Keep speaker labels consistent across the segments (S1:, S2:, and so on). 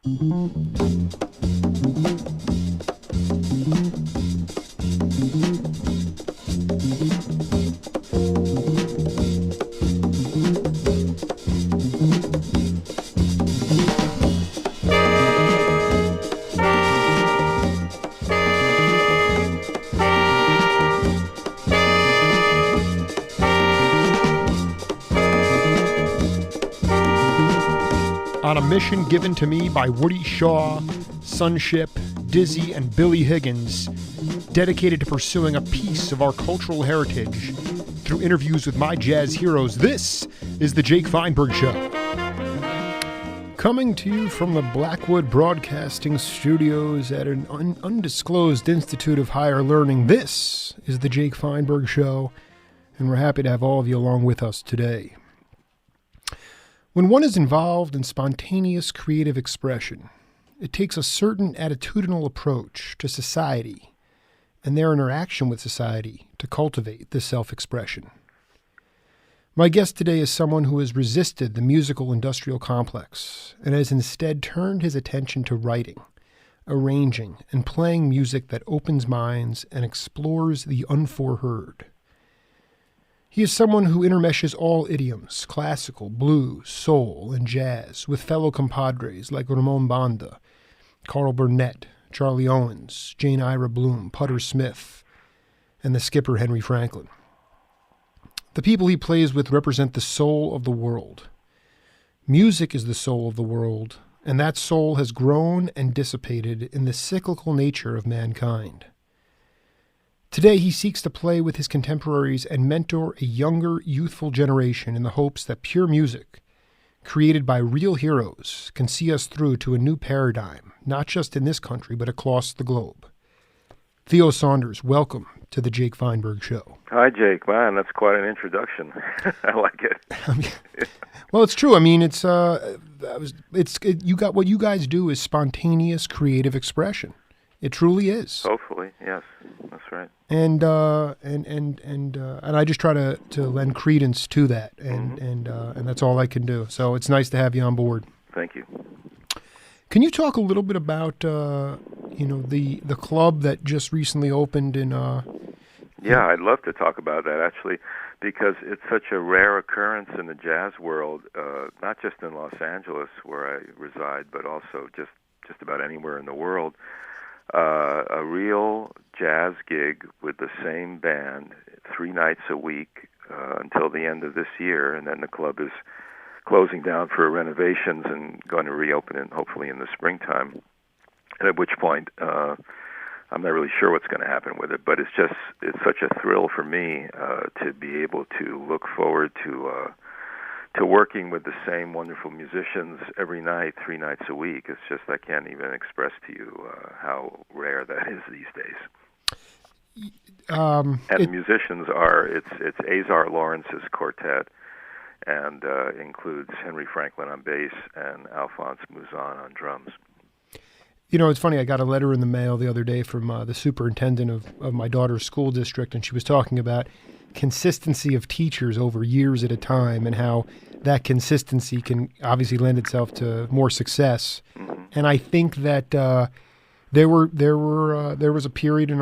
S1: On a mission given to me by Woody Shaw, Sunship, Dizzy, and Billy Higgins, dedicated to pursuing a piece of our cultural heritage through interviews with my jazz heroes, this is The Jake Feinberg Show. Coming to you from the Blackwood Broadcasting Studios at an undisclosed Institute of Higher Learning, this is The Jake Feinberg Show, and we're happy to have all of you along with us today. When one is involved in spontaneous creative expression, it takes a certain attitudinal approach to society and their interaction with society to cultivate this self-expression. My guest today is someone who has resisted the musical industrial complex and has instead turned his attention to writing, arranging, and playing music that opens minds and explores the unforeheard. He is someone who intermeshes all idioms, classical, blues, soul, and jazz, with fellow compadres like Ramon Banda, Carl Burnett, Charlie Owens, Jane Ira Bloom, Putter Smith, and the skipper Henry Franklin. The people he plays with represent the soul of the world. Music is the soul of the world, and that soul has grown and dissipated in the cyclical nature of mankind. Today, he seeks to play with his contemporaries and mentor a younger, youthful generation in the hopes that pure music, created by real heroes, can see us through to a new paradigm, not just in this country, but across the globe. Theo Saunders, welcome to the Jake Feinberg Show.
S2: Hi, Jake. Man, that's quite an introduction. I like it.
S1: Well, it's true. I mean, you got what you guys do is spontaneous creative expression. It truly is.
S2: Hopefully, yes, that's right.
S1: And I just try to lend credence to that, and that's all I can do. So it's nice to have you on board.
S2: Thank you.
S1: Can you talk a little bit about the club that just recently opened in?
S2: Yeah, I'd love to talk about that actually, because it's such a rare occurrence in the jazz world, not just in Los Angeles where I reside, but also just about anywhere in the world. A real jazz gig with the same band 3 nights a week until the end of this year, and then the club is closing down for renovations and going to reopen it hopefully in the springtime, at which point I'm not really sure what's going to happen with it, but it's such a thrill for me to be able to look forward to working with the same wonderful musicians every night, 3 nights a week. It's just, I can't even express to you how rare that is these days. And the musicians it's Azar Lawrence's quartet, and includes Henry Franklin on bass and Alphonse Mouzon on drums.
S1: You know, it's funny, I got a letter in the mail the other day from the superintendent of my daughter's school district, and she was talking about consistency of teachers over years at a time and how that consistency can obviously lend itself to more success. Mm-hmm. And I think that there was a period in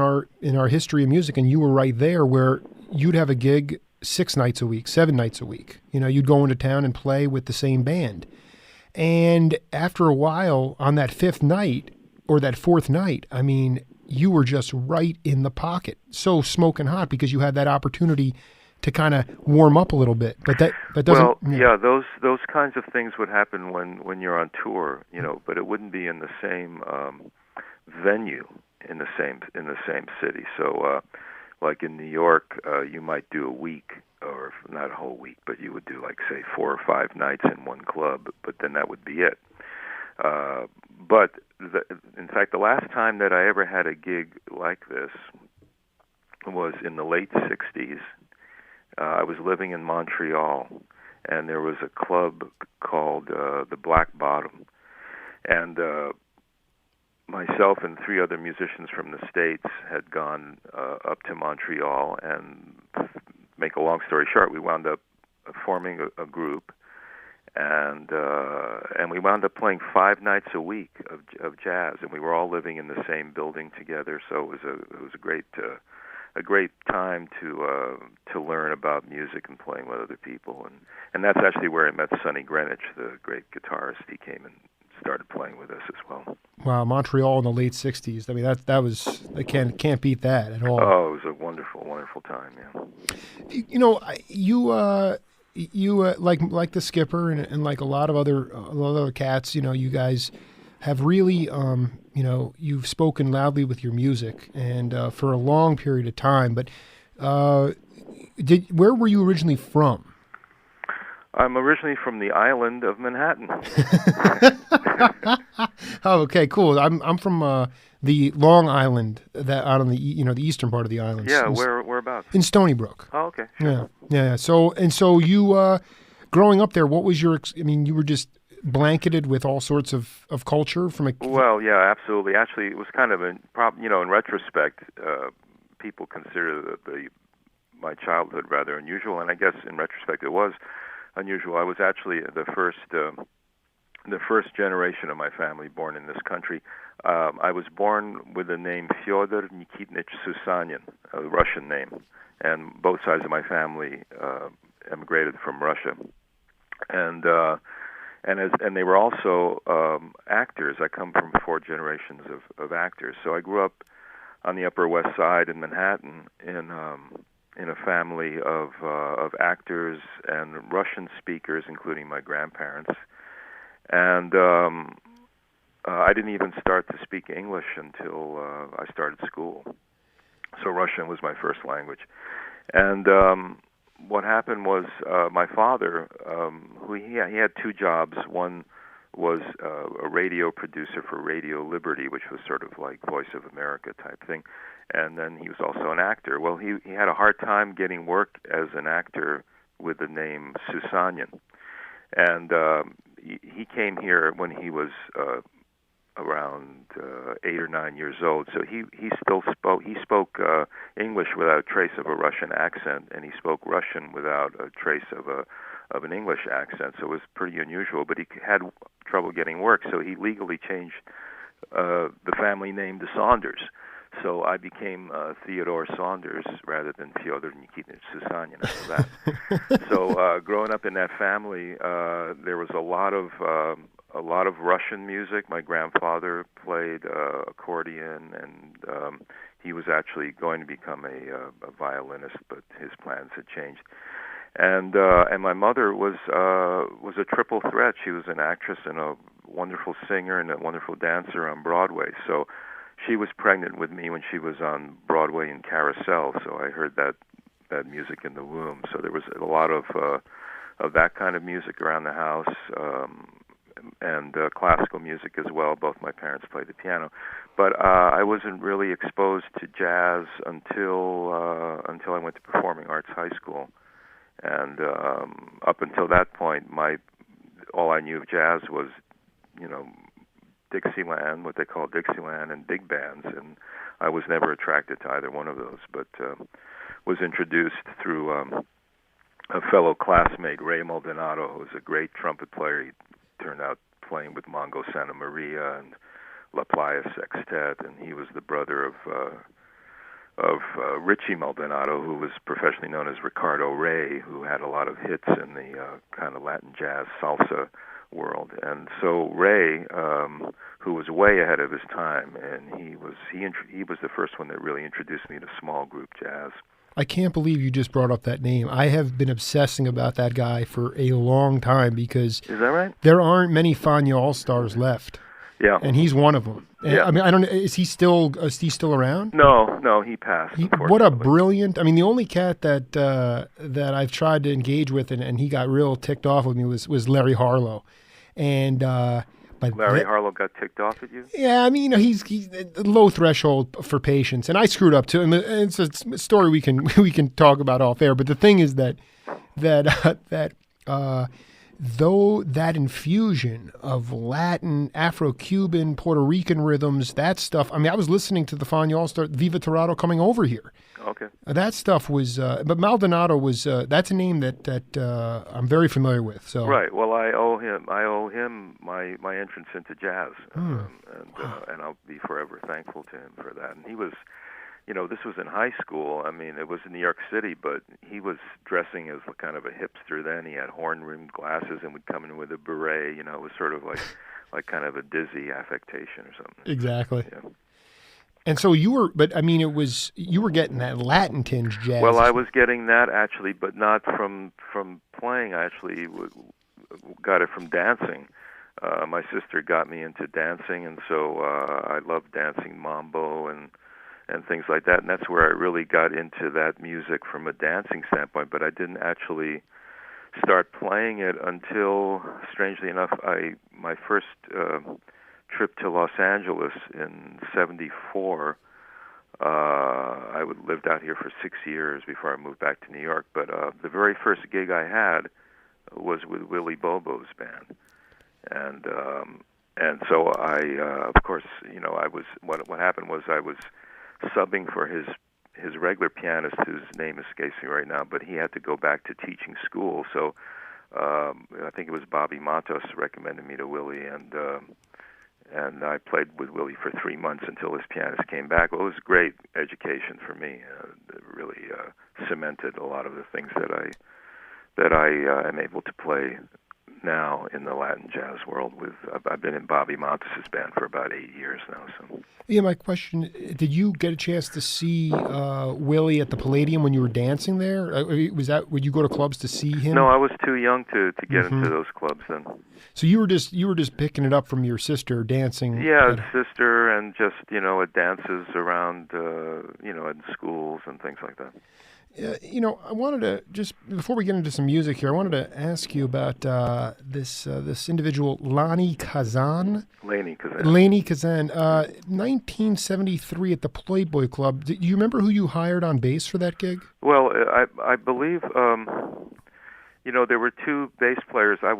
S1: our history of music, and you were right there, where you'd have a gig 6 nights a week, 7 nights a week. You know, you'd go into town and play with the same band. And after a while, on that 5th night or that 4th night, I mean, you were just right in the pocket, so smoking hot, because you had that opportunity to kind of warm up a little bit. But that doesn't.
S2: Well, yeah, those kinds of things would happen when you're on tour, you know, but it wouldn't be in the same venue in the same city. So, like in New York, you might do a week, or not a whole week, but you would do like say 4 or 5 nights in one club, but then that would be it. But in fact, the last time that I ever had a gig like this was in the late 60s. I was living in Montreal, and there was a club called the Black Bottom. And myself and 3 other musicians from the States had gone up to Montreal, and make a long story short, we wound up forming a group and we wound up playing 5 nights a week of jazz, and we were all living in the same building together. So it was a great time to learn about music and playing with other people, and that's actually where I met Sonny Greenwich, the great guitarist. He came and started playing with us as well.
S1: Wow, Montreal in the late '60s. I mean, that was I can't beat that at all.
S2: Oh, it was a wonderful time. Yeah.
S1: You know, you like the Skipper and like a lot of other cats. You know, you guys have really you've spoken loudly with your music and for a long period of time. But where were you originally from?
S2: I'm originally from the island of Manhattan.
S1: Oh, okay, cool. I'm from the Long Island, that out on the the eastern part of the island.
S2: Yeah, whereabouts?
S1: In Stony Brook.
S2: Oh, okay. Sure.
S1: Yeah. So you growing up there, what was your? I mean, you were just blanketed with all sorts of culture from a.
S2: Well, yeah, absolutely. Actually, it was kind of in retrospect, people consider my childhood rather unusual, and I guess in retrospect it was unusual. I was actually the first generation of my family born in this country. I was born with the name Fyodor Nikitnich Susanyin, a Russian name, and both sides of my family emigrated from Russia, and they were also actors. I come from 4 generations of actors, so I grew up on the Upper West Side in Manhattan in a family of actors and Russian speakers, including my grandparents. And I didn't even start to speak English until I started school. So Russian was my first language. And what happened was my father, he had 2 jobs. One was a radio producer for Radio Liberty, which was sort of like Voice of America type thing. And then he was also an actor. Well, he had a hard time getting work as an actor with the name Susanyin. And he came here when he was around 8 or 9 years old. So he spoke English without a trace of a Russian accent, and he spoke Russian without a trace of an English accent. So it was pretty unusual. But he had trouble getting work, so he legally changed the family name to Saunders. So I became Theodore Saunders rather than Fyodor Nikitnich Susanyin after that. So growing up in that family, there was a lot of Russian music. My grandfather played accordion, and he was actually going to become a violinist, but his plans had changed. And my mother was a triple threat. She was an actress and a wonderful singer and a wonderful dancer on Broadway. So she was pregnant with me when she was on Broadway in Carousel, so I heard that music in the womb. So there was a lot of that kind of music around the house, and classical music as well. Both my parents played the piano, but I wasn't really exposed to jazz until I went to Performing Arts High School, and up until that point, all I knew of jazz was, Dixieland, what they call Dixieland, and big bands, and I was never attracted to either one of those, but was introduced through a fellow classmate, Ray Maldonado, who was a great trumpet player. He turned out playing with Mongo Santa Maria and La Playa Sextet, and he was the brother of Richie Maldonado, who was professionally known as Ricardo Rey, who had a lot of hits in the kind of Latin jazz salsa world. And so Ray, who was way ahead of his time, and he was the first one that really introduced me to small group jazz.
S1: I can't believe you just brought up that name. I have been obsessing about that guy for a long time because
S2: is that right?
S1: There aren't many Fania All-Stars left.
S2: Yeah, and
S1: he's one of them.
S2: Yeah.
S1: I mean, I don't know. Is he still around?
S2: No, he passed.
S1: What a brilliant! I mean, the only cat that I've tried to engage with and he got real ticked off with me was Larry Harlow, and but
S2: Larry Harlow got ticked off at you?
S1: Yeah, I mean, he's low threshold for patience, and I screwed up too. And it's a story we can talk about off air. But the thing is that though that infusion of Latin, Afro-Cuban, Puerto Rican rhythms, that stuff, I mean, I was listening to the Fania All-Star, Viva Torado, coming over here.
S2: Okay.
S1: That stuff was, but Maldonado was, that's a name that I'm very familiar with. So
S2: Right. Well, I owe him my entrance into jazz, and I'll be forever thankful to him for that. And he was, this was in high school. I mean, it was in New York City, but he was dressing as kind of a hipster then. He had horn-rimmed glasses and would come in with a beret. It was sort of like kind of a dizzy affectation or something.
S1: Exactly.
S2: Yeah.
S1: And so you were getting that Latin tinge jazz.
S2: Well, I was getting that actually, but not from playing. I actually got it from dancing. My sister got me into dancing, and so I loved dancing mambo and things like that. And that's where I really got into that music from a dancing standpoint. But I didn't actually start playing it until, strangely enough, my first trip to Los Angeles in '74. I lived out here for 6 years before I moved back to New York. But the very first gig I had was with Willie Bobo's band, and so I, of course, I was what happened was I was subbing for his regular pianist, whose name escapes me right now, but he had to go back to teaching school. So I think it was Bobby Matos recommended me to Willie, and I played with Willie for 3 months until his pianist came back. Well, it was a great education for me. It really cemented a lot of the things that I am able to play now in the Latin jazz world. I've been in Bobby Matos' band for about 8 years now. So.
S1: Yeah, my question, did you get a chance to see Willie at the Palladium when you were dancing there? Would you go to clubs to see him?
S2: No, I was too young to get into those clubs then.
S1: So you were just picking it up from your sister dancing?
S2: Yeah, sister, and just, at dances around, in schools and things like that.
S1: I wanted to just, before we get into some music here, I wanted to ask you about this individual, Laney Kazan.
S2: Laney Kazan.
S1: 1973 at the Playboy Club. Do you remember who you hired on bass for that gig?
S2: Well, I believe, there were two bass players. I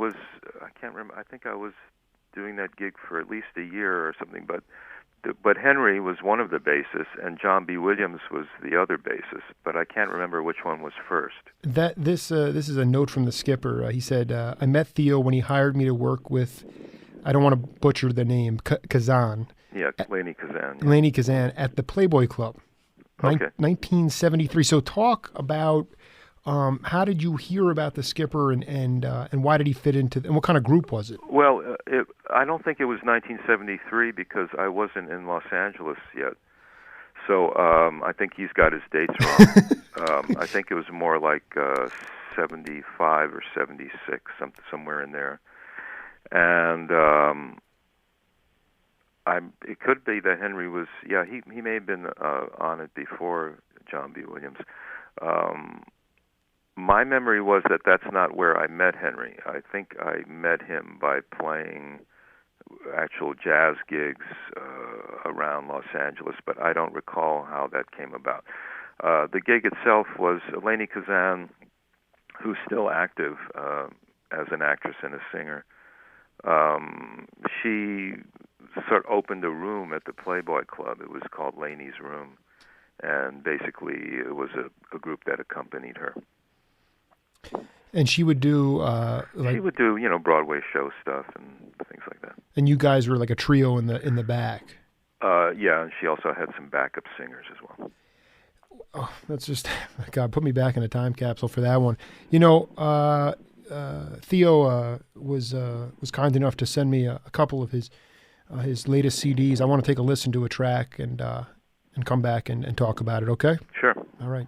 S2: can't remember. I think I was doing that gig for at least a year or something, but Henry was one of the bassists, and John B. Williams was the other bassist, but I can't remember which one was first.
S1: This is a note from the skipper. He said, I met Theo when he hired me to work with, I don't want to butcher the name, Kazan.
S2: Yeah, Laney Kazan.
S1: Yeah. Laney Kazan at the Playboy Club.
S2: Okay.
S1: 1973. So talk about how did you hear about the skipper and why did he fit into, and what kind of group was it?
S2: Well, I don't think it was 1973 because I wasn't in Los Angeles yet. So I think he's got his dates wrong. I think it was more like 75 or 76, somewhere in there. And it could be that Henry was, he may have been on it before John B. Williams. My memory was that that's not where I met Henry. I think I met him by playing actual jazz gigs around Los Angeles, but I don't recall how that came about. The gig itself was Laney Kazan, who's still active as an actress and a singer. She sort of opened a room at the Playboy Club. It was called Laney's Room, and basically it was a group that accompanied her.
S1: And she would do
S2: she would do Broadway show stuff and things like that.
S1: And you guys were like a trio in the back.
S2: Yeah, and she also had some backup singers as well.
S1: Oh, that's just, God, put me back in a time capsule for that one. Theo was kind enough to send me a couple of his latest CDs. I want to take a listen to a track and come back and talk about it. Okay?
S2: Sure.
S1: All right.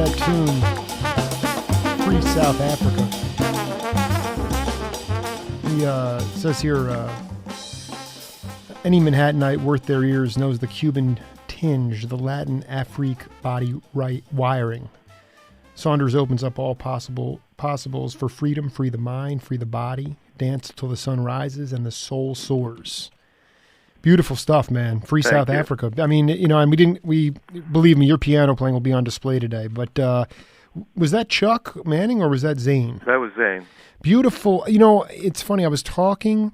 S1: that tune, Free South Africa. He says here, any Manhattanite worth their ears knows the Cuban tinge, the Latin Afrique body wiring. Saunders opens up all possibles for freedom, free the mind, free the body, dance till the sun rises and the soul soars. Beautiful stuff, man. Free
S2: Thank
S1: South
S2: you.
S1: Africa. I mean, you know, and we believe me, your piano playing will be on display today. But was that Chuck Manning or was that Zane?
S2: That was Zane.
S1: Beautiful. You know, it's funny. I was talking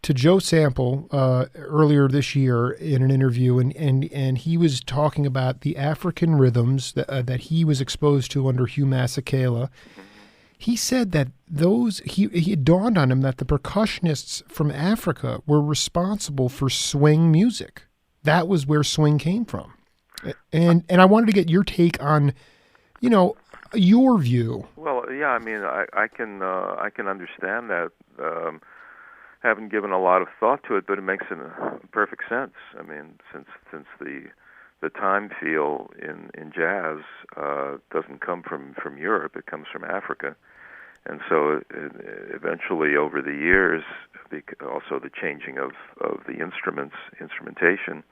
S1: to Joe Sample earlier this year in an interview, and he was talking about the African rhythms that he was exposed to under Hugh Masekela. He said that it dawned on him that the percussionists from Africa were responsible for swing music. That was where swing came from. And I wanted to get your take on, you know, your view.
S2: Well, yeah, I mean, I can understand that. Haven't given a lot of thought to it, but it makes perfect sense. I mean, since the time feel in jazz doesn't come from Europe, it comes from Africa. And so eventually over the years, also the changing of the instrumentation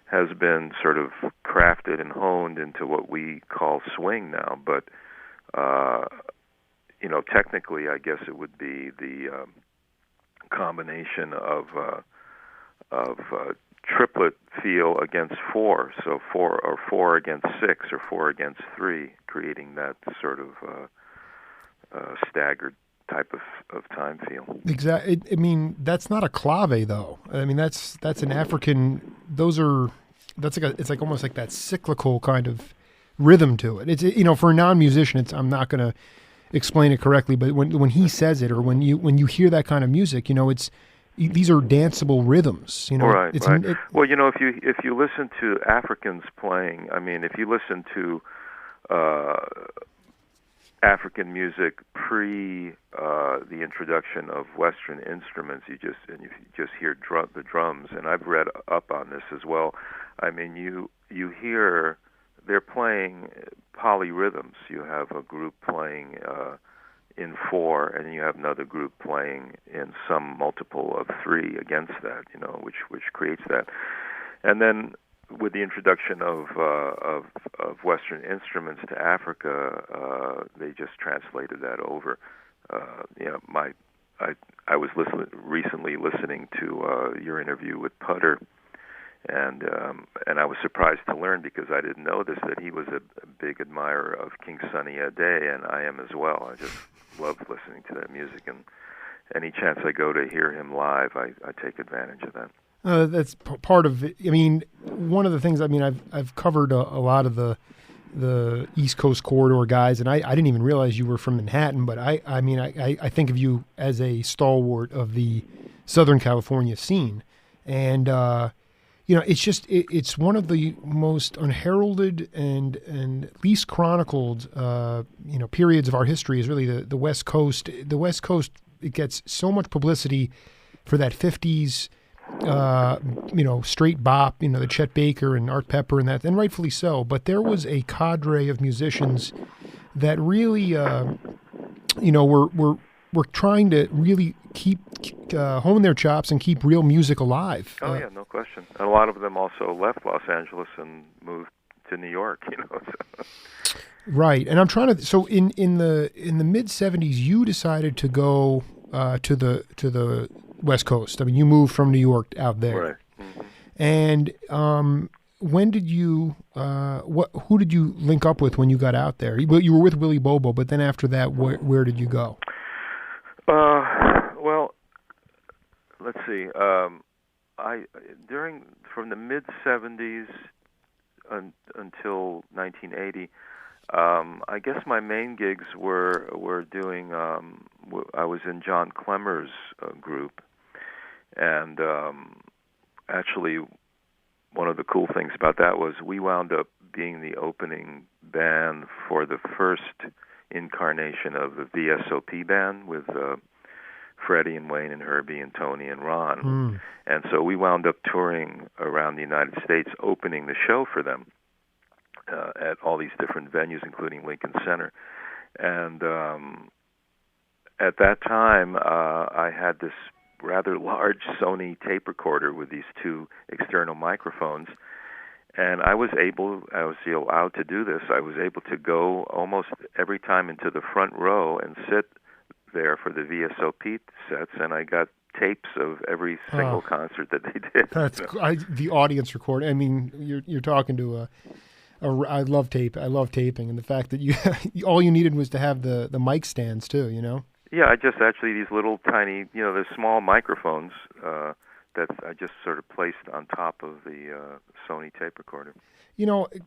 S2: has been sort of crafted and honed into what we call swing now. But, you know, technically I guess it would be the combination of triplet feel against four, so four against six or four against three, creating that sort of staggered type of time feel.
S1: Exactly. I mean, that's not a clave though. I mean, that's an African. It's like almost like that cyclical kind of rhythm to it. It's, you know, for a non-musician, I'm not going to explain it correctly, but when he says it, or when you hear that kind of music, you know, these are danceable rhythms. You know,
S2: right. Well, you know, if you listen to Africans playing, I mean, if you listen to African music pre the introduction of Western instruments, you just hear the drums, and I've read up on this as well. I mean, you hear they're playing polyrhythms. You have a group playing in four, and you have another group playing in some multiple of three against that, you know, which creates that. And then with the introduction of Western instruments to Africa, they just translated that over. You know, I was recently listening to your interview with Putter, and I was surprised to learn, because I didn't know this, that he was a big admirer of King Sunny Ade, and I am as well. I just love listening to that music, and any chance I go to hear him live, I take advantage of that.
S1: That's part of it. I mean, one of the things, I mean, I've covered a lot of the East Coast corridor guys, and I didn't even realize you were from Manhattan, but I mean, I think of you as a stalwart of the Southern California scene. And, you know, it's one of the most unheralded and least chronicled, you know, periods of our history is really the West Coast. The West Coast, it gets so much publicity for that 50s, you know, straight bop, you know, the Chet Baker and Art Pepper and that, and rightfully so. But there was a cadre of musicians that really, you know, were trying to really keep hone their chops and keep real music alive.
S2: Oh yeah, no question. And a lot of them also left Los Angeles and moved to New York, you know. So.
S1: Right, and I'm trying to. So in the mid '70s, you decided to go to the West Coast. I mean, you moved from New York out there.
S2: Right. Mm-hmm.
S1: And when did you? Who did you link up with when you got out there? You were with Willie Bobo, but then after that, where did you go?
S2: Well, let's see. From the mid '70s until 1980. I guess my main gigs were doing. I was in John Clemmer's group, and actually, one of the cool things about that was we wound up being the opening band for the first incarnation of the VSOP band with Freddie and Wayne and Herbie and Tony and Ron, and so we wound up touring around the United States, opening the show for them. at all these different venues, including Lincoln Center. And at that time, I had this rather large Sony tape recorder with these two external microphones, and I was allowed to do this. I was able to go almost every time into the front row and sit there for the VSOP sets, and I got tapes of every single concert that they did.
S1: That's the audience recording. I mean, you're talking to I love tape. I love taping, and the fact that you all you needed was to have the mic stands too.
S2: Yeah, I just actually these little tiny, the small microphones that I just sort of placed on top of the Sony tape recorder.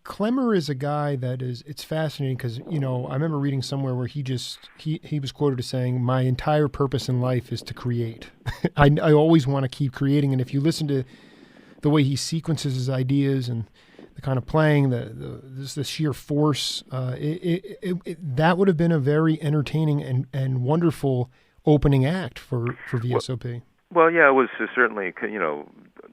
S1: Clemmer is a guy that it's fascinating because, I remember reading somewhere where he was quoted as saying, "My entire purpose in life is to create." I always want to keep creating. And if you listen to the way he sequences his ideas and the kind of playing, the sheer force, that would have been a very entertaining and wonderful opening act for VSOP.
S2: Well, yeah, it was certainly,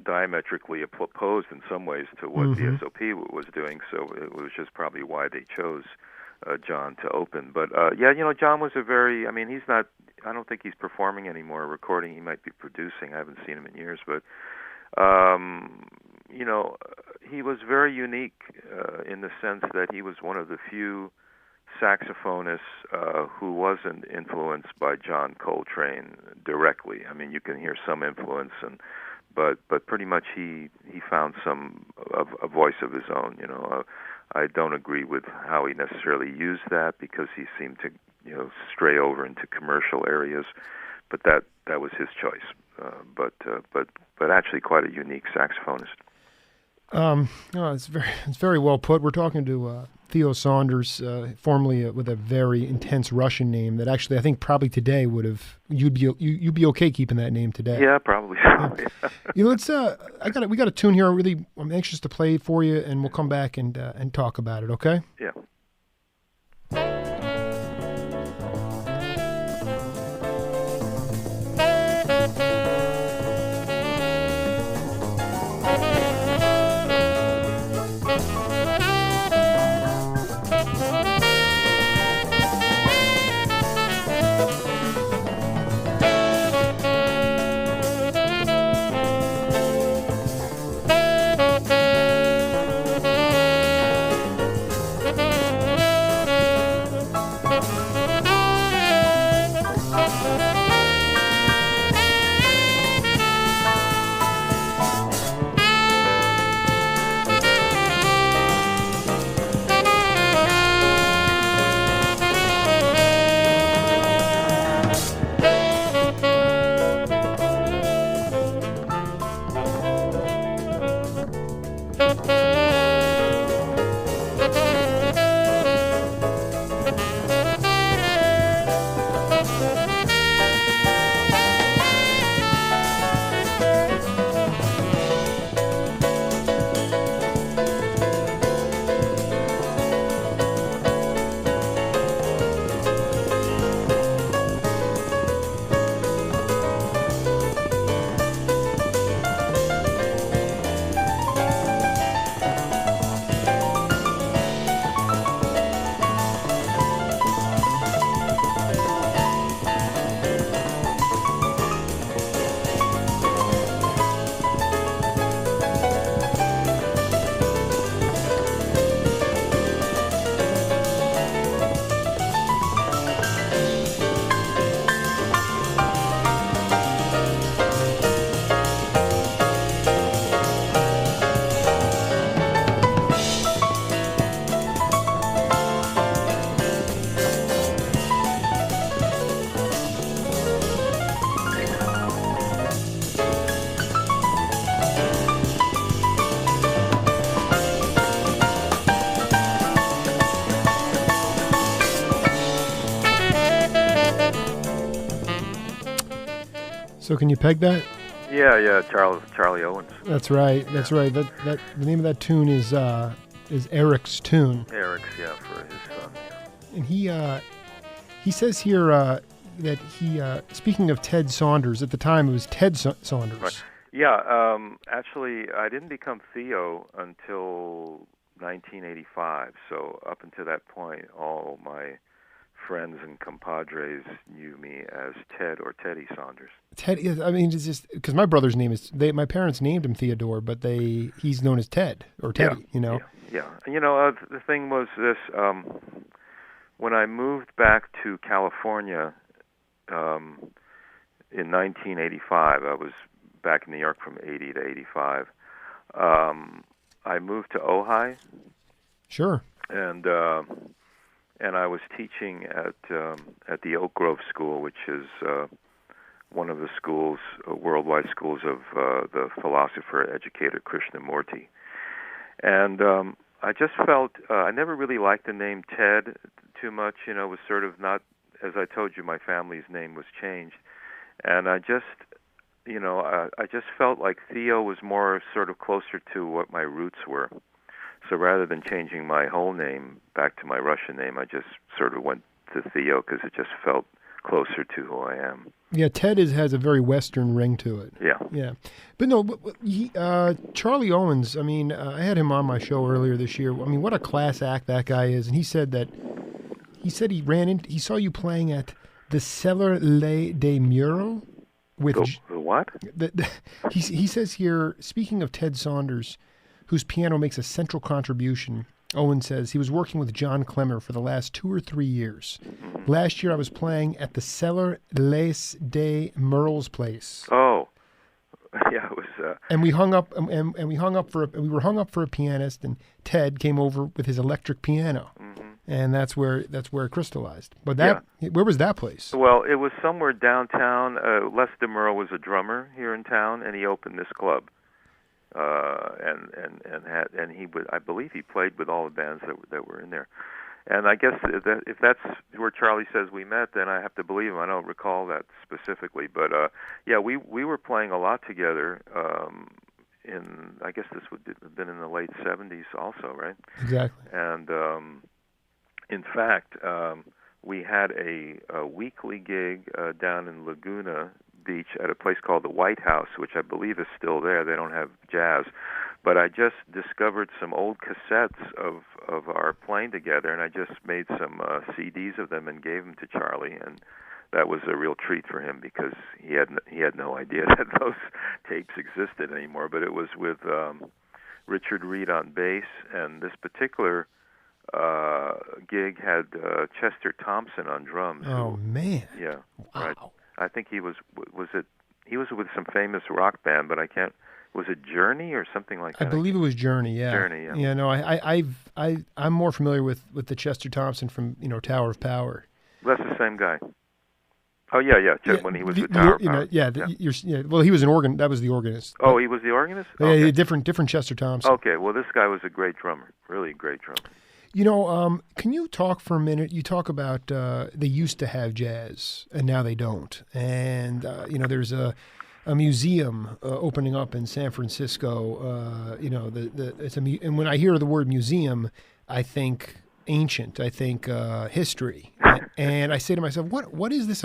S2: diametrically opposed in some ways to what VSOP was doing, so it was just probably why they chose John to open. But, John was he's not, I don't think he's performing anymore, recording. He might be producing. I haven't seen him in years, but, he was very unique in the sense that he was one of the few saxophonist who wasn't influenced by John Coltrane directly. I mean, you can hear some influence, but pretty much he found a voice of his own. I don't agree with how he necessarily used that because he seemed to stray over into commercial areas, but that was his choice. But actually quite a unique saxophonist.
S1: It's very well put. We're talking to Theo Saunders, formerly with a very intense Russian name that actually I think probably today you'd be okay keeping that name today.
S2: Yeah, probably so.
S1: Yeah. We got a tune here. I'm anxious to play it for you, and we'll come back and talk about it. Okay?
S2: Yeah.
S1: So can you peg that?
S2: Yeah, Charlie Owens.
S1: That's right. That's right. That the name of that tune is Eric's tune.
S2: Eric's, for his son.
S1: And he says here that he speaking of Ted Saunders, at the time it was Ted Saunders.
S2: Right. Yeah, actually I didn't become Theo until 1985. So up until that point, all my friends and compadres knew me as Ted or Teddy Saunders.
S1: Ted, I mean, it's just because my brother's name is my parents named him Theodore, but he's known as Ted or Teddy.
S2: Yeah. And the thing was this: when I moved back to California in 1985, I was back in New York from 80 to 85. I moved to Ojai.
S1: Sure.
S2: And I was teaching at the Oak Grove School, which is one of the schools, worldwide schools of the philosopher, educator Krishnamurti. And I just felt I never really liked the name Ted too much. It was sort of not, as I told you, my family's name was changed, and I just felt like Theo was more sort of closer to what my roots were. So rather than changing my whole name back to my Russian name, I just sort of went to Theo because it just felt closer to who I am.
S1: Yeah, Ted has a very Western ring to it.
S2: Yeah.
S1: But no, Charlie Owens, I mean, I had him on my show earlier this year. I mean, what a class act that guy is. And he said he saw you playing at the Cellar des Mureaux with...
S2: The what?
S1: He says here, speaking of Ted Saunders, whose piano makes a central contribution, Owen says he was working with John Clemmer for the last 2 or 3 years. Mm-hmm. Last year I was playing at the Cellar des Mureaux place.
S2: Oh, yeah, it was.
S1: And we hung up, and we were hung up for a pianist, and Ted came over with his electric piano, and that's where it crystallized. But where was that place?
S2: Well, it was somewhere downtown. Les DeMuro was a drummer here in town, and he opened this club. And he would, I believe he played with all the bands that were in there. And I guess if that's where Charlie says we met, then I have to believe him. I don't recall that specifically, but we were playing a lot together. I guess this would have been in the late '70s, also, right?
S1: Exactly.
S2: And in fact, we had a weekly gig down in Laguna Beach at a place called the White House, which I believe is still there. They don't have jazz, but I just discovered some old cassettes of our playing together, and I just made some CDs of them and gave them to Charlie, and that was a real treat for him because he had no idea that those tapes existed anymore. But it was with Richard Reed on bass, and this particular gig had Chester Thompson on drums.
S1: Oh, man!
S2: Yeah,
S1: wow.
S2: Right. I think he was with some famous rock band, but I can't. Was it Journey or something like that?
S1: I believe it was Journey. Yeah.
S2: Journey. Yeah.
S1: Yeah. No, I'm more familiar with the Chester Thompson from Tower of Power.
S2: That's the same guy. Oh yeah. When he was with Tower of Power.
S1: Well, he was an organ. That was the organist.
S2: Oh, he was the organist.
S1: Yeah,
S2: okay.
S1: different Chester Thompson.
S2: Okay. Well, this guy was a great drummer. Really great drummer.
S1: Can you talk for a minute? You talk about they used to have jazz, and now they don't. And, there's a museum opening up in San Francisco. And when I hear the word museum, I think ancient. I think history. And I say to myself, what is this?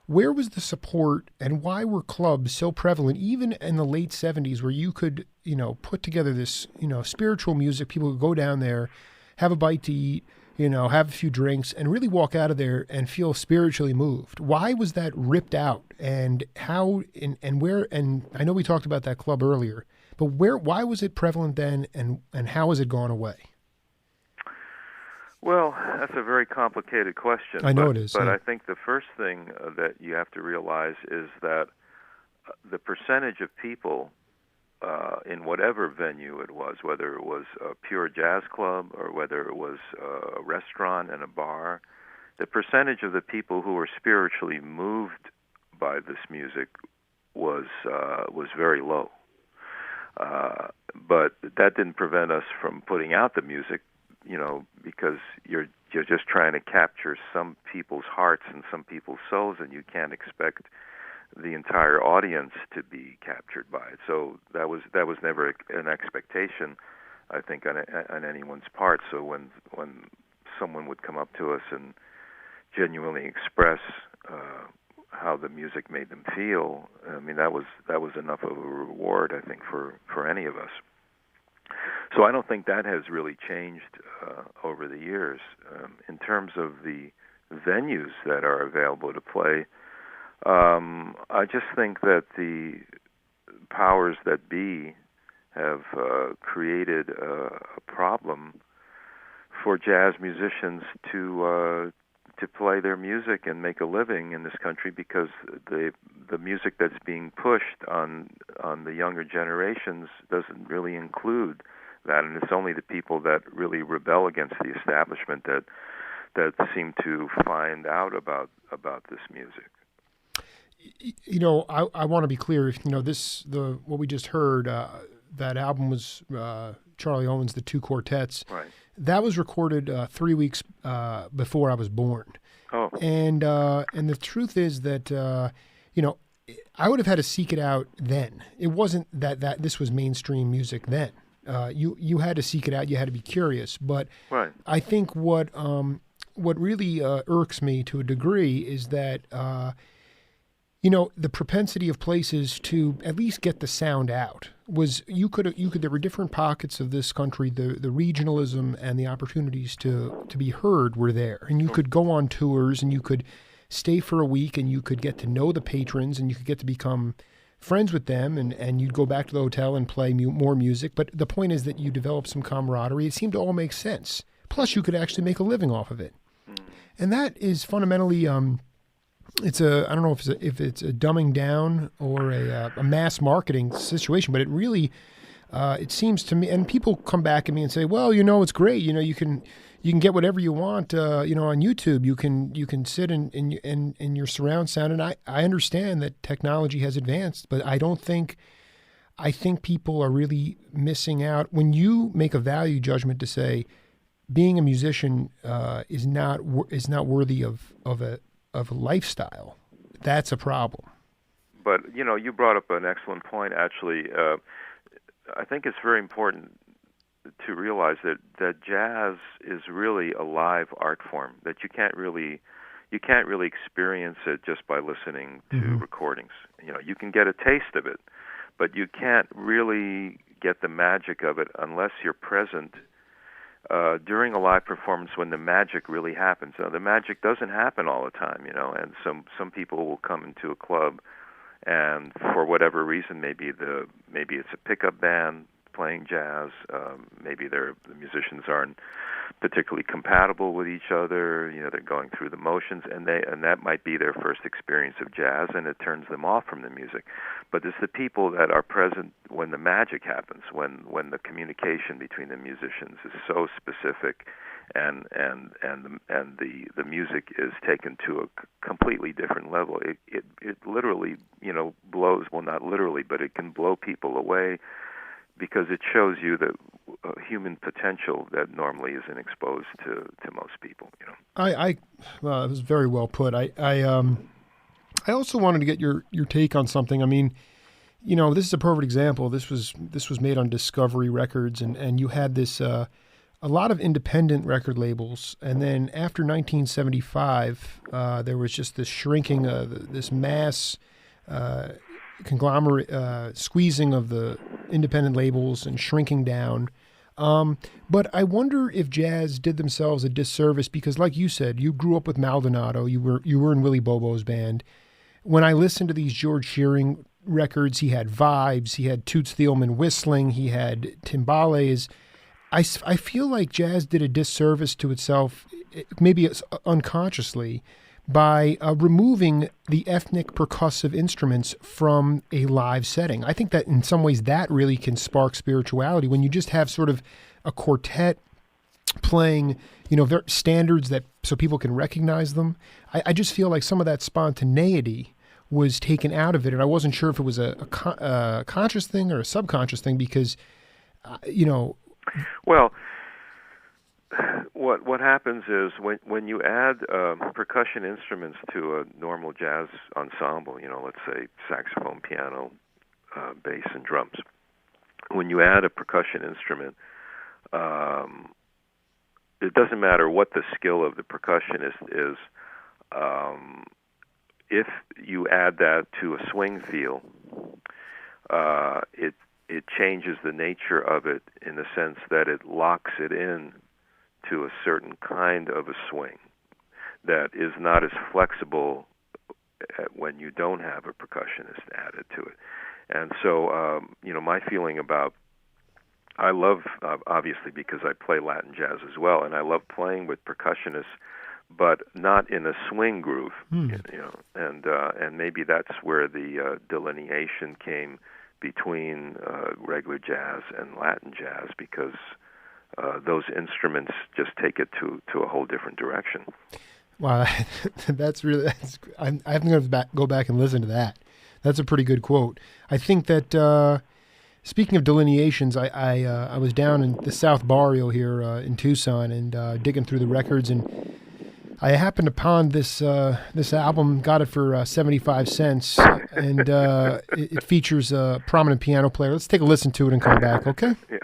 S1: Where was the support, and why were clubs so prevalent, even in the late 70s, where you could, put together this, spiritual music? People could go down there, have a bite to eat, have a few drinks, and really walk out of there and feel spiritually moved. Why was that ripped out, and how, and where? And I know we talked about that club earlier, but why was it prevalent then, and how has it gone away?
S2: Well, that's a very complicated question.
S1: I know it is.
S2: But
S1: yeah.
S2: I think the first thing that you have to realize is that the percentage of people in whatever venue it was, whether it was a pure jazz club or whether it was a restaurant and a bar, the percentage of the people who were spiritually moved by this music was very low. But that didn't prevent us from putting out the music. Because you're just trying to capture some people's hearts and some people's souls, and you can't expect the entire audience to be captured by it. So that was never an expectation, I think, on anyone's part. So when someone would come up to us and genuinely express how the music made them feel, I mean, that was enough of a reward, I think, for any of us. So I don't think that has really changed over the years. In terms of the venues that are available to play, I just think that the powers that be have created a problem for jazz musicians to play their music and make a living in this country, because the music that's being pushed on the younger generations doesn't really include that, and it's only the people that really rebel against the establishment that seem to find out about this music.
S1: You know, I want to be clear. You know, what we just heard, that album was Charlie Owen's The Two Quartets.
S2: Right.
S1: That was recorded 3 weeks before I was born.
S2: Oh.
S1: And the truth is that you know, I would have had to seek it out then. It wasn't that this was mainstream music then. You had to seek it out. You had to be curious. But
S2: right.
S1: I think what really irks me to a degree is that you know, the propensity of places to at least get the sound out was there were different pockets of this country. The regionalism and the opportunities to be heard were there, and you could go on tours and you could stay for a week and you could get to know the patrons and you could get to become friends with them, and you'd go back to the hotel and play more music. But the point is that you develop some camaraderie. It seemed to all make sense. Plus, you could actually make a living off of it, and that is fundamentally. I don't know if it's a dumbing down or a mass marketing situation, but it really, it seems to me, and people come back at me and say, well, you know, it's great. You know, you can get whatever you want, you know, on YouTube. You can sit in your surround sound. And I understand that technology has advanced, but I think people are really missing out when you make a value judgment to say being a musician is not worthy of a lifestyle. That's a problem.
S2: But, you know, you brought up an excellent point, actually. I think it's very important to realize that jazz is really a live art form, that you can't really experience it just by listening to recordings. You know, you can get a taste of it, but you can't really get the magic of it unless you're present during a live performance when the magic really happens. Now, the magic doesn't happen all the time, you know, and some people will come into a club, and for whatever reason, maybe it's a pickup band playing jazz, maybe the musicians aren't particularly compatible with each other, you know, they're going through the motions, and that might be their first experience of jazz, and it turns them off from the music. But it's the people that are present when the magic happens, when the communication between the musicians is so specific, and the music is taken to a completely different level. It literally, you know, blows, well, not literally, but it can blow people away, because it shows you the human potential that normally isn't exposed to most people. You know,
S1: well, it was very well put. I also wanted to get your take on something. I mean, you know, this is a perfect example. This was made on Discovery Records, and you had this a lot of independent record labels, and then after 1975, there was just this shrinking, this mass conglomerate squeezing of the independent labels and shrinking down. But I wonder if jazz did themselves a disservice, because like you said, you grew up with Maldonado, you were in Willie Bobo's band. When I listened to these George Shearing records, he had vibes, he had Toots Thielman whistling, he had timbales. I feel like jazz did a disservice to itself, maybe unconsciously, by removing the ethnic percussive instruments from a live setting. I think that in some ways that really can spark spirituality when you just have sort of a quartet playing, you know, standards that so people can recognize them. I just feel like some of that spontaneity was taken out of it, and I wasn't sure if it was a conscious thing or a subconscious thing, because, you know.
S2: Well, what happens is when you add percussion instruments to a normal jazz ensemble, you know, let's say saxophone, piano, bass, and drums. When you add a percussion instrument, it doesn't matter what the skill of the percussionist is. If you add that to a swing feel, it it changes the nature of it in the sense that it locks it in to a certain kind of a swing that is not as flexible when you don't have a percussionist added to it. And so, my feeling about, I love, obviously, because I play Latin jazz as well, and I love playing with percussionists, but not in a swing groove, and maybe that's where the delineation came between regular jazz and Latin jazz, because those instruments just take it to a whole different direction.
S1: Wow, I have to go back and listen to that. That's a pretty good quote. I think that speaking of delineations, I was down in the South Barrio here in Tucson and digging through the records, and I happened upon this album. Got it for 75 cents, and it features a prominent piano player. Let's take a listen to it and come back, okay?
S2: Yeah.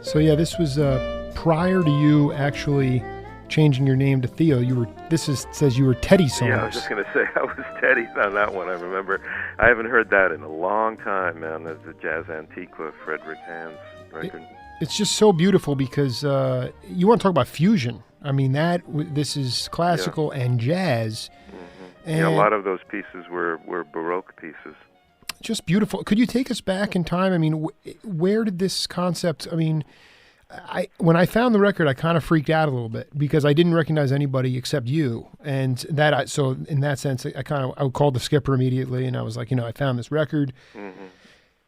S1: So yeah, this was prior to you actually changing your name to Theo. Says you were Teddy Saunders.
S2: Yeah, I was just going to say I was Teddy on that one. I remember. I haven't heard that in a long time, man. That's the Jazz Antiqua, Frederick Hand's record.
S1: It's just so beautiful because you want to talk about fusion. I mean, this is classical and jazz.
S2: Mm-hmm. And a lot of those pieces were Baroque pieces.
S1: Just beautiful. Could you take us back in time? I mean, where did this concept? I mean, when I found the record, I kind of freaked out a little bit because I didn't recognize anybody except you, and so in that sense, I called the skipper immediately, and I was like, I found this record. Mm-hmm.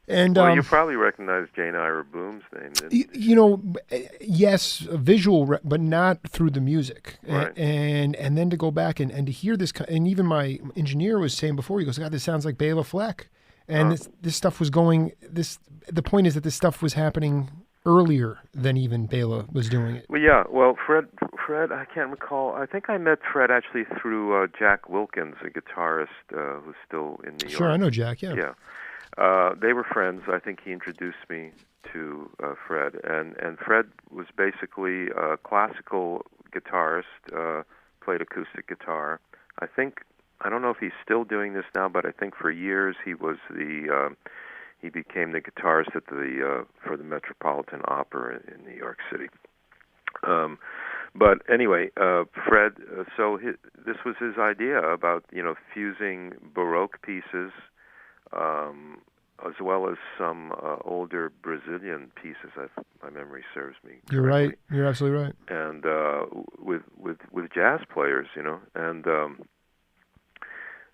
S1: And
S2: you probably recognize Jane Ira Boom's name, didn't you?
S1: Yes, visual, but not through the music.
S2: Right.
S1: And then to go back and to hear this, and even my engineer was saying before, he goes, God, this sounds like Bela Fleck. And this stuff was going. The point is that this stuff was happening earlier than even Bela was doing it.
S2: Well, yeah. Well, Fred, I can't recall. I think I met Fred actually through Jack Wilkins, a guitarist who's still in New York.
S1: Sure, I know Jack. Yeah.
S2: Yeah. They were friends. I think he introduced me to Fred, and Fred was basically a classical guitarist, played acoustic guitar. I don't know if he's still doing this now, but I think for years he was he became the guitarist at for the Metropolitan Opera in New York City. But anyway, Fred. This was his idea about fusing Baroque pieces, as well as some older Brazilian pieces, if my memory serves me correctly.
S1: You're right. You're absolutely right.
S2: And with jazz players, and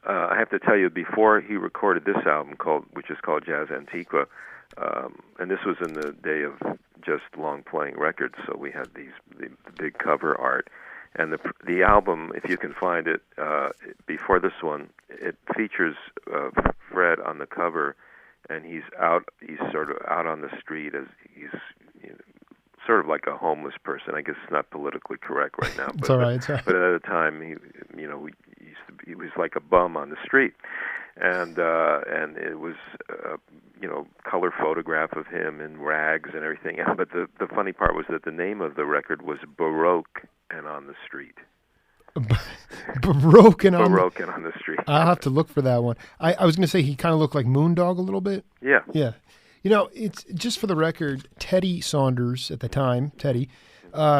S2: I have to tell you, before he recorded this album which is called Jazz Antiqua, and this was in the day of just long playing records, so we had the big cover art. And the album, if you can find it, before this one, it features Fred on the cover, and he's sort of out on the street as he's sort of like a homeless person. I guess it's not politically correct right now,
S1: It's all right. It's all right.
S2: But at the time, he was like a bum on the street, and it was color photograph of him in rags and everything. But the funny part was that the name of the record was Baroque and on the Street.
S1: Baroque and on
S2: the Street.
S1: I'll have to look for that one. I was going to say he kind of looked like Moondog a little bit.
S2: Yeah.
S1: Yeah. It's just for the record, Teddy Saunders at the time,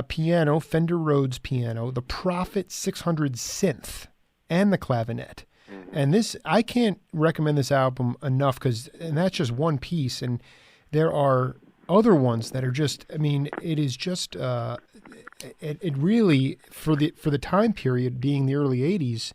S1: piano, Fender Rhodes piano, the Prophet 600 synth, and the clavinet. Mm-hmm. And I can't recommend this album enough and that's just one piece. And there are other ones that are just, it is just, it really, for the time period being the early 80s,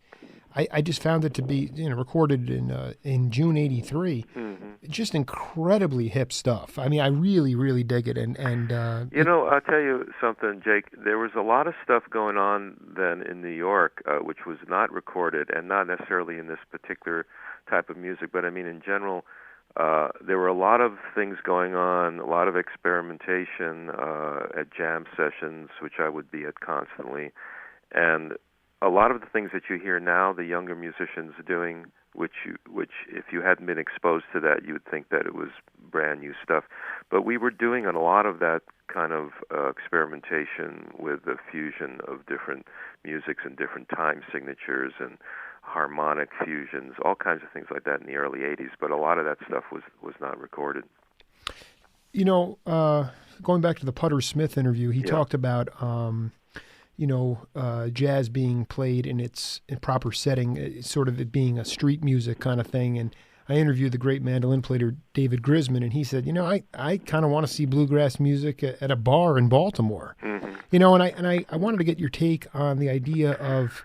S1: I just found it to be, recorded in June '83. Mm-hmm. Just incredibly hip stuff. I really, really dig it. And
S2: I'll tell you something, Jake. There was a lot of stuff going on then in New York, which was not recorded, and not necessarily in this particular type of music, but in general, there were a lot of things going on, a lot of experimentation at jam sessions, which I would be at constantly, and a lot of the things that you hear now, the younger musicians doing, which if you hadn't been exposed to that, you would think that it was brand new stuff. But we were doing a lot of that kind of experimentation with the fusion of different musics and different time signatures and harmonic fusions, all kinds of things like that in the early 80s. But a lot of that stuff was not recorded.
S1: Going back to the Putter Smith interview, he talked about jazz being played in its proper setting, sort of it being a street music kind of thing. And I interviewed the great mandolin player David Grisman, and he said, I kind of want to see bluegrass music at a bar in Baltimore. Mm-hmm. And I wanted to get your take on the idea of,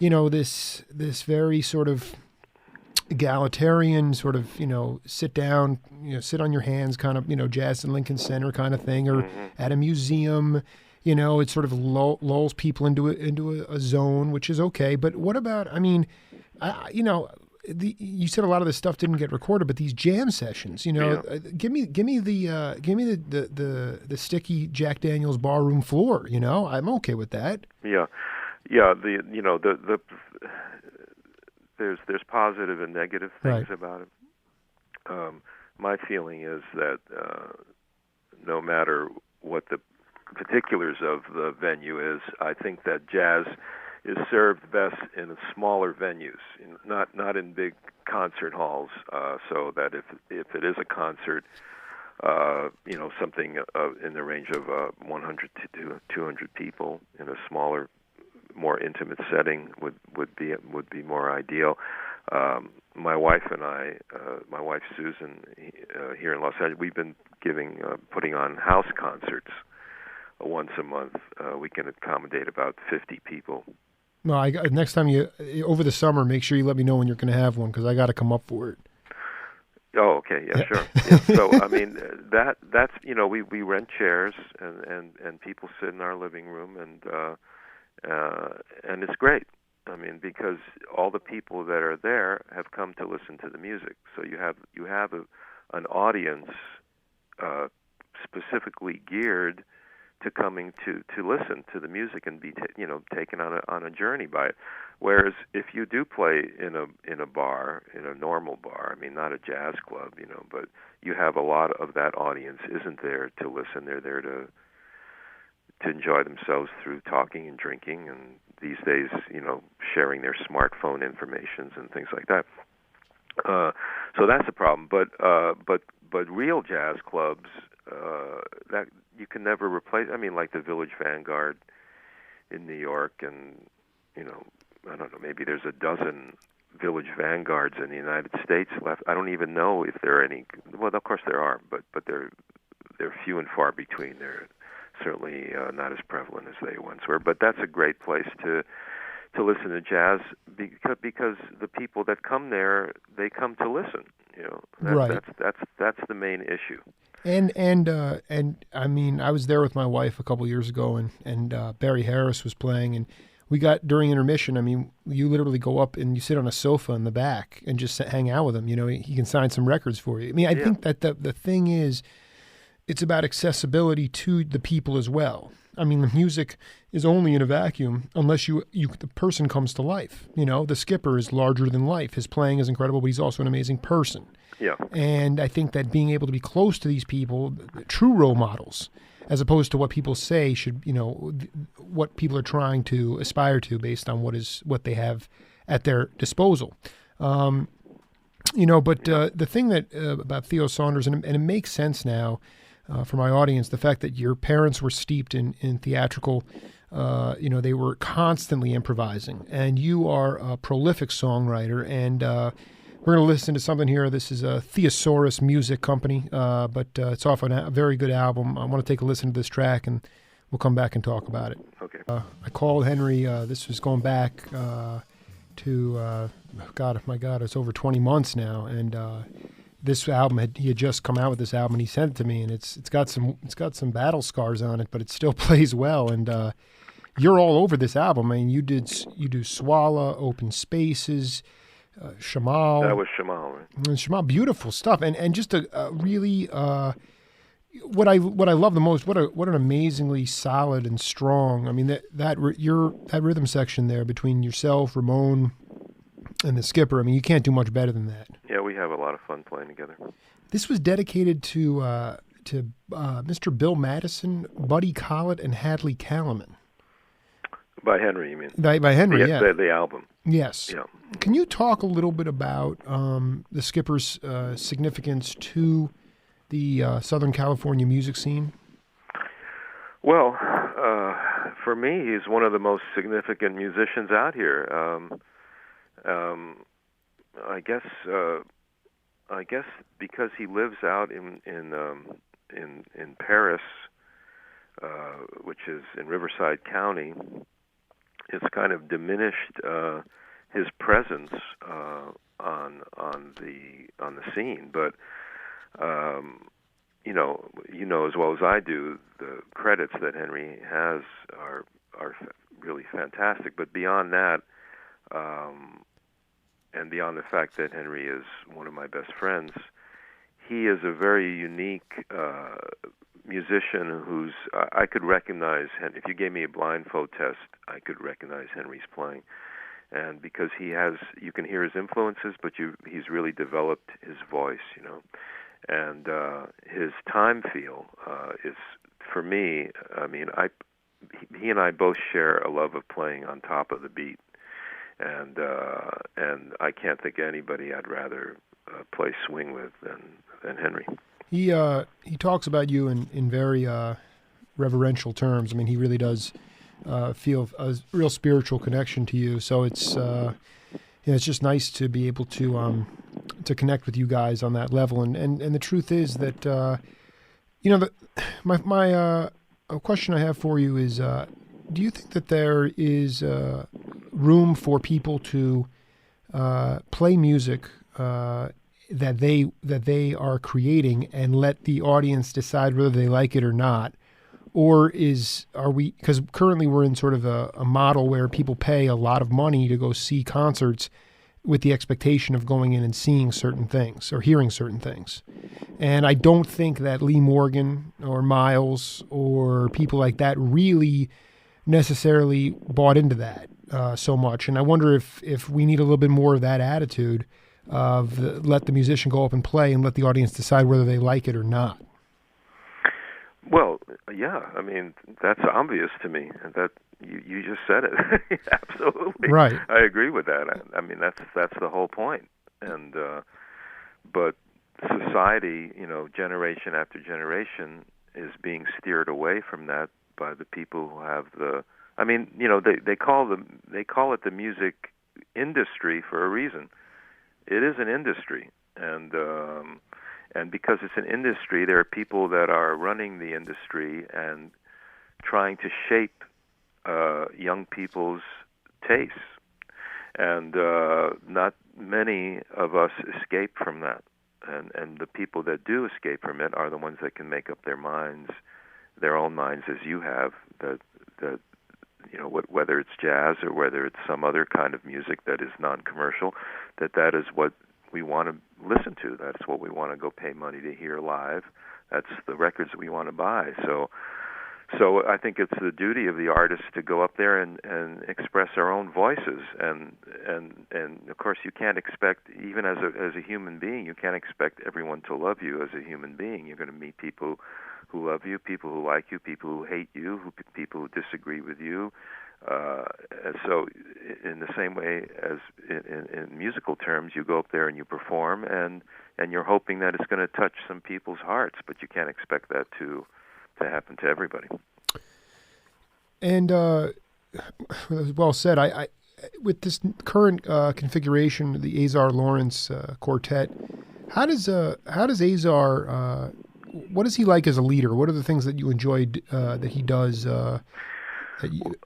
S1: this very sort of egalitarian sort of, sit down, sit on your hands kind of, jazz in Lincoln Center kind of thing, or at a museum. It sort of lulls people into a zone, which is okay. But what about? You said a lot of this stuff didn't get recorded, but these jam sessions, give me the sticky Jack Daniel's barroom floor. I'm okay with that.
S2: Yeah. There's positive and negative things about it. My feeling is that no matter what the particulars of the venue is, I think that jazz is served best in smaller venues, not in big concert halls. So that if it is a concert, something in the range of 100 to 200 people in a smaller, more intimate setting would be more ideal. My wife and I, my wife Susan, here in Los Angeles, we've been putting on house concerts. Once a month, we can accommodate about 50 people.
S1: Well, next time over the summer, make sure you let me know when you're going to have one, because I got to come up for it.
S2: Oh, okay, yeah, sure. Yeah, so that's we rent chairs and people sit in our living room and it's great. Because all the people that are there have come to listen to the music, so you have an audience specifically geared to coming to listen to the music and be taken on a journey by it. Whereas if you do play in a bar, in a normal bar, not a jazz club, but you have a lot of that audience isn't there to listen. They're there to enjoy themselves through talking and drinking, and these days, sharing their smartphone informations and things like that. So that's a problem. But real jazz clubs that you can never replace. Like the Village Vanguard in New York, and I don't know, maybe there's a dozen village vanguards in the United States left. I don't even know if there are any. Well, of course there are, but they're few and far between. They're certainly not as prevalent as they once were. But that's a great place to listen to jazz because the people that come there, they come to listen.
S1: Right.
S2: That's the main issue.
S1: And I mean, I was there with my wife a couple years ago, and Barry Harris was playing, and we got during intermission. I mean, you literally go up and you sit on a sofa in the back and just hang out with him. He can sign some records for you. I mean, I think that the thing is, it's about accessibility to the people as well. I mean, the music is only in a vacuum unless the person comes to life. The skipper is larger than life. His playing is incredible, but he's also an amazing person.
S2: Yeah.
S1: And I think that being able to be close to these people, true role models, as opposed to what people say should, what people are trying to aspire to based on what they have at their disposal. But the thing that about Theo Saunders, and it makes sense now for my audience, the fact that your parents were steeped in theatrical, they were constantly improvising, and you are a prolific songwriter, and we're going to listen to something here. This is a Theosaurus Music Company, but it's off a very good album. I want to take a listen to this track, and we'll come back and talk about it.
S2: Okay.
S1: I called Henry. This was going back to, it's over 20 months now, and this album he had just come out with this album, and he sent it to me, and it's got some battle scars on it, but it still plays well. And you're all over this album. I mean, you do Swalla, Open Spaces, Shamal.
S2: That was Shamal, right?
S1: And Shamal, beautiful stuff, and just a really what I love the most. What an amazingly solid and strong. I mean that rhythm section there between yourself, Ramon, and the skipper. I mean, you can't do much better than that.
S2: Yeah, we have a lot of fun playing together.
S1: This was dedicated to Mr. Bill Madison, Buddy Collett, and Hadley Callman.
S2: By Henry, you mean?
S1: By Henry, yeah.
S2: The album.
S1: Yes.
S2: Yeah.
S1: Can you talk a little bit about the skipper's significance to the Southern California music scene?
S2: Well, for me, he's one of the most significant musicians out here. I guess because he lives out in Paris, which is in Riverside County, it's kind of diminished his presence on the scene. But you know as well as I do, the credits that Henry has are really fantastic. But beyond that, and beyond the fact that Henry is one of my best friends, he is a very unique musician who's I could recognize. If you gave me a blindfold test, I could recognize Henry's playing, and because you can hear his influences, but he's really developed his voice, and his time feel is, for me. I mean, he and I both share a love of playing on top of the beat. And I can't think of anybody I'd rather play swing with than Henry.
S1: He talks about you in very reverential terms. I mean, he really does feel a real spiritual connection to you. So it's just nice to be able to connect with you guys on that level. And the truth is that my question I have for you is, do you think that there is room for people to play music that they are creating and let the audience decide whether they like it or not? Or are we, because currently we're in sort of a model where people pay a lot of money to go see concerts with the expectation of going in and seeing certain things or hearing certain things. And I don't think that Lee Morgan or Miles or people like that really necessarily bought into that so much. And I wonder if we need a little bit more of that attitude of let the musician go up and play and let the audience decide whether they like it or not.
S2: Well, yeah, I mean, that's obvious to me. That you just said it. Absolutely.
S1: Right.
S2: I agree with that. I mean, that's the whole point. And but society, generation after generation is being steered away from that by the people who have the I mean, they call it the music industry for a reason. It is an industry, and because it's an industry, there are people that are running the industry and trying to shape young people's tastes, and not many of us escape from that. And the people that do escape from it are the ones that can make up their minds, their own minds, as you have, that whether it's jazz or whether it's some other kind of music that is non-commercial, that is what we want to listen to. That's what we want to go pay money to hear live. That's the records we want to buy. So I think it's the duty of the artist to go up there and express our own voices. And of course, you can't expect, even as a human being, you can't expect everyone to love you as a human being. You're going to meet people who love you, people who like you, people who hate you, people who disagree with you. And so in the same way as in musical terms, you go up there and you perform, and you're hoping that it's going to touch some people's hearts, but you can't expect that to happen to everybody.
S1: And well said. I with this current configuration, the Azar Lawrence quartet, how does Azar? What is he like as a leader? What are the things that you enjoyed that he does?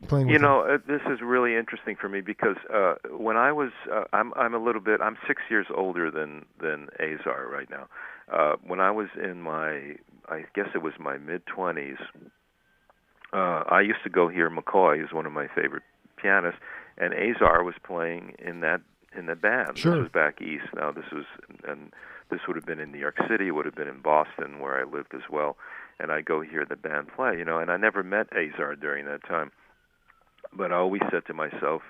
S1: Playing with
S2: this is really interesting for me because when I was, I'm 6 years older than Azar right now. When I was in I guess it was my mid-20s, I used to go hear McCoy, who's one of my favorite pianists, and Azar was playing in the band.
S1: Sure.
S2: This was back east. Now this would have been in New York City, it would have been in Boston, where I lived as well. And I go hear the band play, and I never met Azar during that time. But I always said to myself,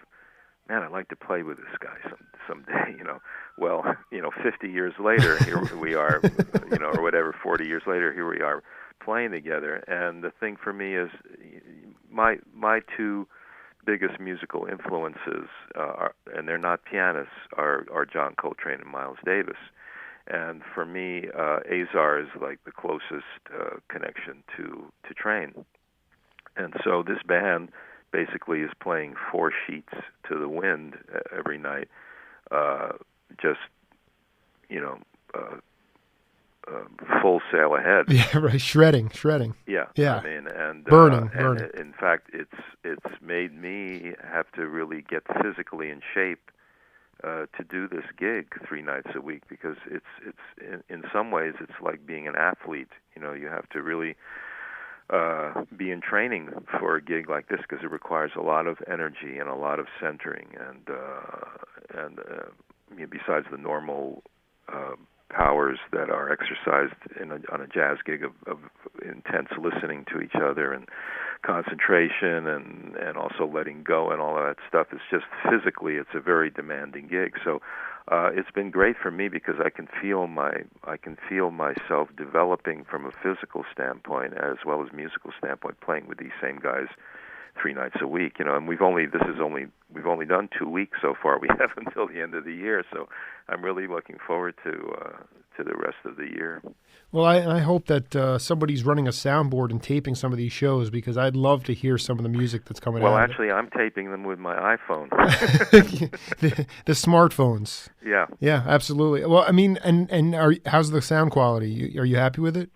S2: man, I'd like to play with this guy someday, Well, 50 years later, here we are, or whatever, 40 years later, here we are playing together. And the thing for me is my two biggest musical influences, and they're not pianists, are John Coltrane and Miles Davis. And for me, Azar is like the closest connection to Train. And so this band basically is playing 4 sheets to the wind every night, just, full sail ahead.
S1: Yeah, right. Shredding.
S2: Yeah.
S1: Yeah.
S2: I mean, and
S1: burning.
S2: In fact, it's made me have to really get physically in shape to do this gig 3 nights a week, because it's in some ways it's like being an athlete. You have to really be in training for a gig like this, because it requires a lot of energy and a lot of centering, and besides the normal powers that are exercised on a jazz gig of intense listening to each other and concentration and also letting go and all of that stuff. It's just physically, it's a very demanding gig. So it's been great for me because I can feel myself developing from a physical standpoint as well as musical standpoint, playing with these same guys 3 nights a week. And we've only done 2 weeks so far. We have until the end of the year, so I'm really looking forward to the rest of the year.
S1: Well, I hope that somebody's running a soundboard and taping some of these shows, because I'd love to hear some of the music that's coming out.
S2: Well, actually, I'm taping them with my iPhone.
S1: the smartphones.
S2: Yeah.
S1: Yeah, absolutely. Well, I mean, and how's the sound quality? Are you happy with it?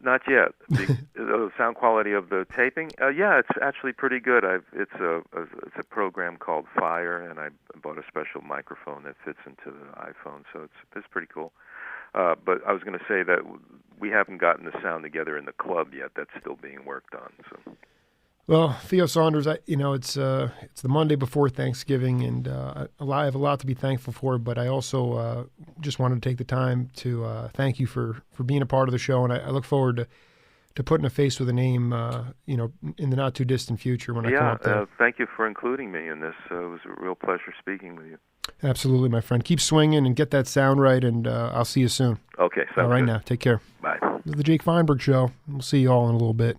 S2: Not yet. The sound quality of the taping, yeah, it's actually pretty good. It's a program called Fire, and I bought a special microphone that fits into the iPhone, so it's pretty cool. But I was going to say that we haven't gotten the sound together in the club yet. That's still being worked on. So.
S1: Well, Theo Saunders, it's the Monday before Thanksgiving, and I have a lot to be thankful for. But I also just wanted to take the time to thank you for being a part of the show, and I look forward to putting a face with a name, in the not too distant future when I come up there.
S2: Thank you for including me in this. It was a real pleasure speaking with you.
S1: Absolutely, my friend. Keep swinging and get that sound right, and I'll see you soon.
S2: Okay, sounds
S1: all right
S2: good.
S1: Now, take care.
S2: Bye.
S1: This is the Jake Feinberg Show. We'll see you all in a little bit.